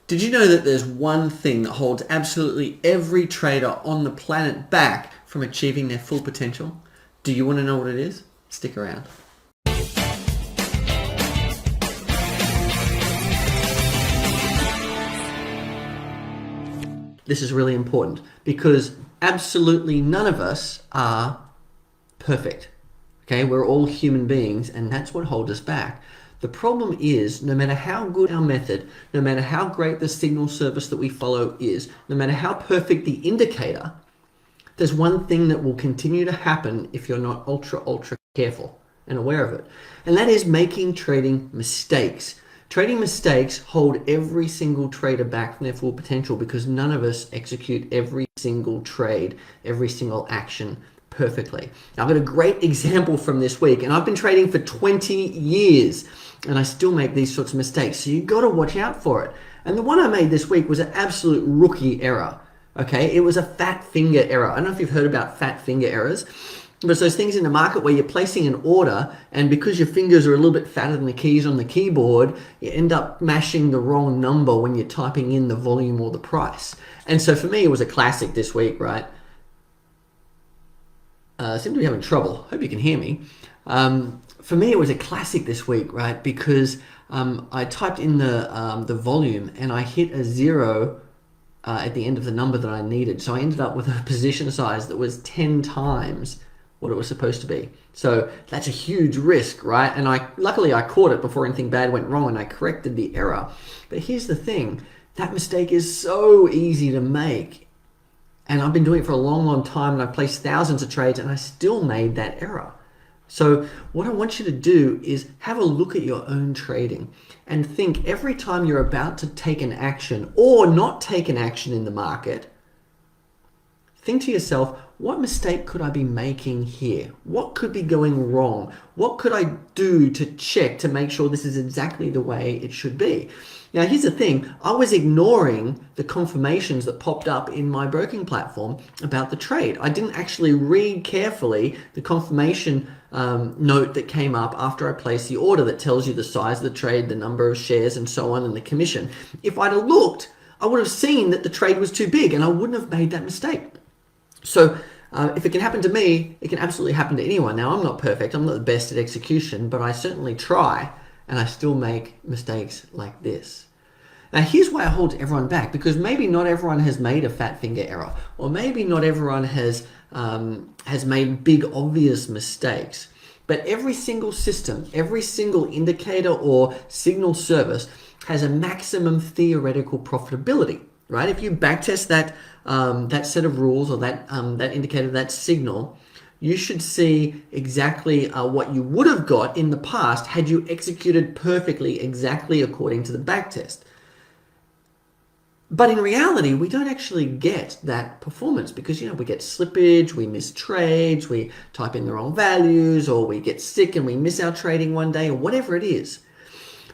Did you know that there's one thing that holds absolutely every trader on the planet back from achieving their full potential? Do you want to know what it is? Stick around. This is really important because absolutely none of us are perfect. Okay, we're all human beings, and that's what holds us back. The problem is, no matter how good our method, no matter how great the signal service that we follow is, no matter how perfect the indicator, there's one thing that will continue to happen if you're not ultra careful and aware of it. And that is making trading mistakes. Trading mistakes hold every single trader back from their full potential because none of us execute every single trade, every single action perfectly. Now, I've got a great example from this week, and I've been trading for 20 years and I still make these sorts of mistakes. So you've got to watch out for it. And the one I made this week was an absolute rookie error. Okay, it was a fat finger error. I don't know if you've heard about fat finger errors, but it's those things in the market where you're placing an order, and because your fingers are a little bit fatter than the keys on the keyboard, you end up mashing the wrong number when you're typing in the volume or the price. And so for me, it was a classic this week, right? I seem to be having trouble. Hope you can hear me. For me, it was a classic this week, right? Because I typed in the volume and I hit a zero at the end of the number that I needed. So I ended up with a position size that was 10 times what it was supposed to be. So that's a huge risk, right? And luckily I caught it before anything bad went wrong and I corrected the error. But here's the thing, that mistake is so easy to make. And I've been doing it for a long time, and I've placed thousands of trades and I still made that error. So what I want you to do is have a look at your own trading and think every time you're about to take an action or not take an action in the market, think to yourself, what mistake could I be making here? What could be going wrong? What could I do to check to make sure this is exactly the way it should be? Now, here's the thing. I was ignoring the confirmations that popped up in my broking platform about the trade. I didn't actually read carefully the confirmation note that came up after I placed the order that tells you the size of the trade, the number of shares, and so on, and the commission. If I'd have looked, I would have seen that the trade was too big and I wouldn't have made that mistake. So if it can happen to me, it can absolutely happen to anyone. Now, I'm not perfect. I'm not the best at execution, but I certainly try, and I still make mistakes like this. Now, here's why it holds everyone back, because maybe not everyone has made a fat finger error, or maybe not everyone has made big, obvious mistakes. But every single system, every single indicator or signal service has a maximum theoretical profitability, right? If you backtest that set of rules or that indicator, that signal, you should see exactly what you would have got in the past had you executed perfectly, exactly according to the backtest. But in reality, we don't actually get that performance because, we get slippage, we miss trades, we type in the wrong values, or we get sick and we miss our trading one day, or whatever it is.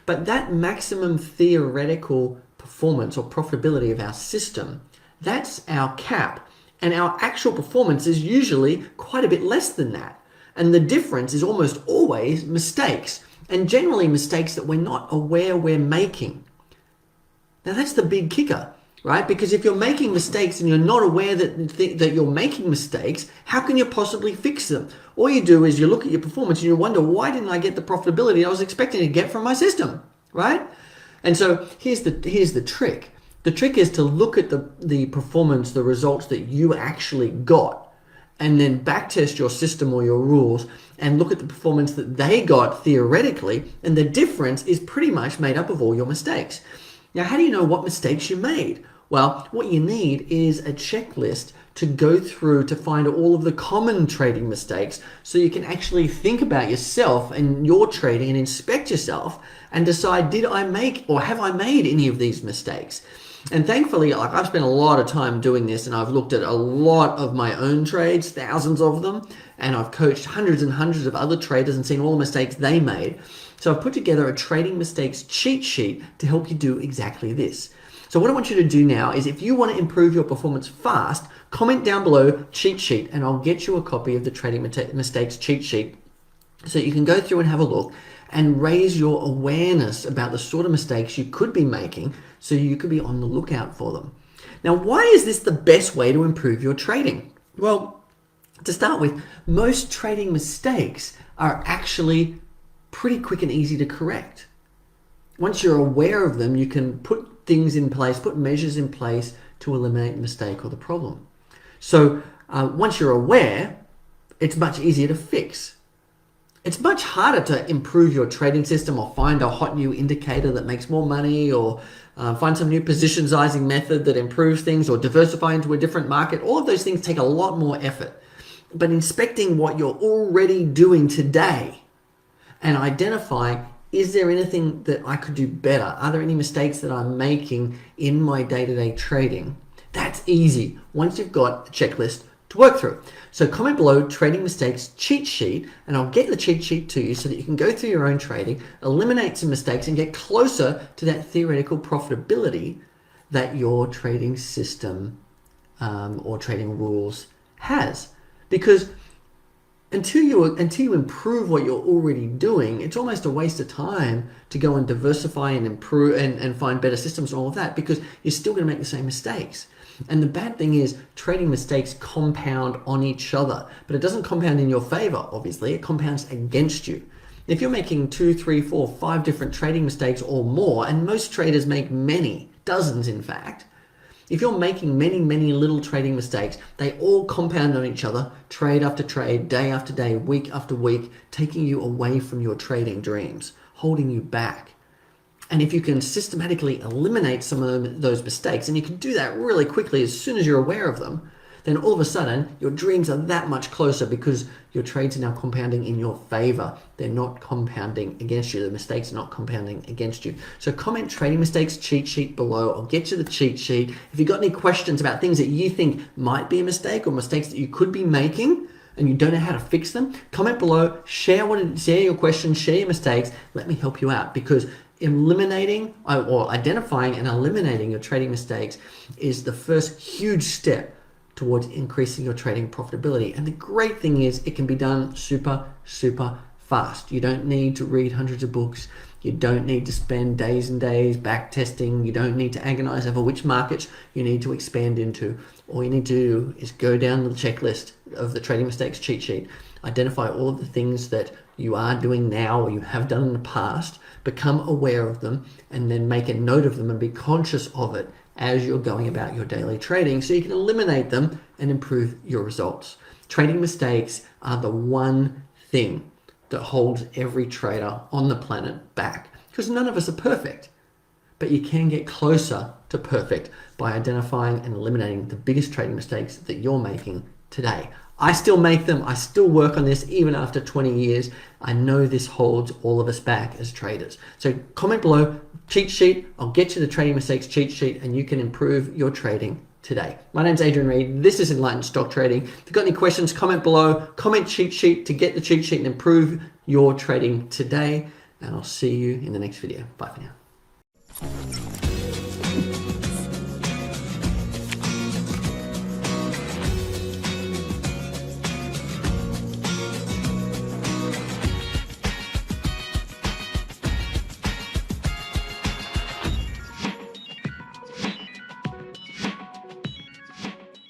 But that maximum theoretical performance or profitability of our system, that's our cap. And our actual performance is usually quite a bit less than that. And the difference is almost always mistakes, and generally mistakes that we're not aware we're making. Now, that's the big kicker, right? Because if you're making mistakes and you're not aware that you're making mistakes, how can you possibly fix them? All you do is you look at your performance and you wonder, why didn't I get the profitability I was expecting to get from my system, right? And so here's the trick. The trick is to look at the performance, the results that you actually got, and then backtest your system or your rules and look at the performance that they got theoretically, and the difference is pretty much made up of all your mistakes. Now, how do you know what mistakes you made? Well, what you need is a checklist to go through to find all of the common trading mistakes so you can actually think about yourself and your trading and inspect yourself and decide, did I make or have I made any of these mistakes? And thankfully, I've spent a lot of time doing this, and I've looked at a lot of my own trades, thousands of them, and I've coached hundreds and hundreds of other traders and seen all the mistakes they made. So I've put together a trading mistakes cheat sheet to help you do exactly this. So what I want you to do now is, if you want to improve your performance fast, comment down below cheat sheet, and I'll get you a copy of the trading mistakes cheat sheet so you can go through and have a look and raise your awareness about the sort of mistakes you could be making So you could be on the lookout for them. Now, why is this the best way to improve your trading? Well, to start with, most trading mistakes are actually pretty quick and easy to correct. Once you're aware of them, you can put things in place, put measures in place to eliminate the mistake or the problem. So once you're aware, it's much easier to fix. It's much harder to improve your trading system or find a hot new indicator that makes more money, or find some new position sizing method that improves things, or diversify into a different market. All of those things take a lot more effort. But inspecting what you're already doing today and identifying, is there anything that I could do better? Are there any mistakes that I'm making in my day-to-day trading? That's easy once you've got a checklist to work through. So comment below trading mistakes cheat sheet, and I'll get the cheat sheet to you so that you can go through your own trading, eliminate some mistakes, and get closer to that theoretical profitability that your trading system or trading rules has. Because until you improve what you're already doing, it's almost a waste of time to go and diversify and improve and find better systems and all of that, because you're still going to make the same mistakes. And the bad thing is, trading mistakes compound on each other, but it doesn't compound in your favor, obviously. It compounds against you. If you're making 2, 3, 4, 5 different trading mistakes or more, and most traders make many, dozens in fact, if you're making many, many little trading mistakes, they all compound on each other, trade after trade, day after day, week after week, taking you away from your trading dreams, holding you back. And if you can systematically eliminate some of those mistakes, and you can do that really quickly as soon as you're aware of them, then all of a sudden your dreams are that much closer, because your trades are now compounding in your favor. They're not compounding against you. The mistakes are not compounding against you. So comment trading mistakes cheat sheet below. I'll get you the cheat sheet. If you've got any questions about things that you think might be a mistake, or mistakes that you could be making and you don't know how to fix them, comment below, share your questions, share your mistakes. Let me help you out, because eliminating or identifying and eliminating your trading mistakes is the first huge step towards increasing your trading profitability. And the great thing is, it can be done super, super fast. You don't need to read hundreds of books. You don't need to spend days and days back testing. You don't need to agonize over which markets you need to expand into. All you need to do is go down the checklist of the trading mistakes cheat sheet, identify all of the things that you are doing now or you have done in the past, become aware of them, and then make a note of them and be conscious of it as you're going about your daily trading, so you can eliminate them and improve your results. Trading mistakes are the one thing that holds every trader on the planet back, because none of us are perfect, but you can get closer to perfect by identifying and eliminating the biggest trading mistakes that you're making today. I still make them. I still work on this even after 20 years. I know this holds all of us back as traders. So comment below, cheat sheet. I'll get you the trading mistakes cheat sheet, and you can improve your trading today. My name's Adrian Reed. This is Enlightened Stock Trading. If you've got any questions, comment below. Comment cheat sheet to get the cheat sheet and improve your trading today. And I'll see you in the next video. Bye for now.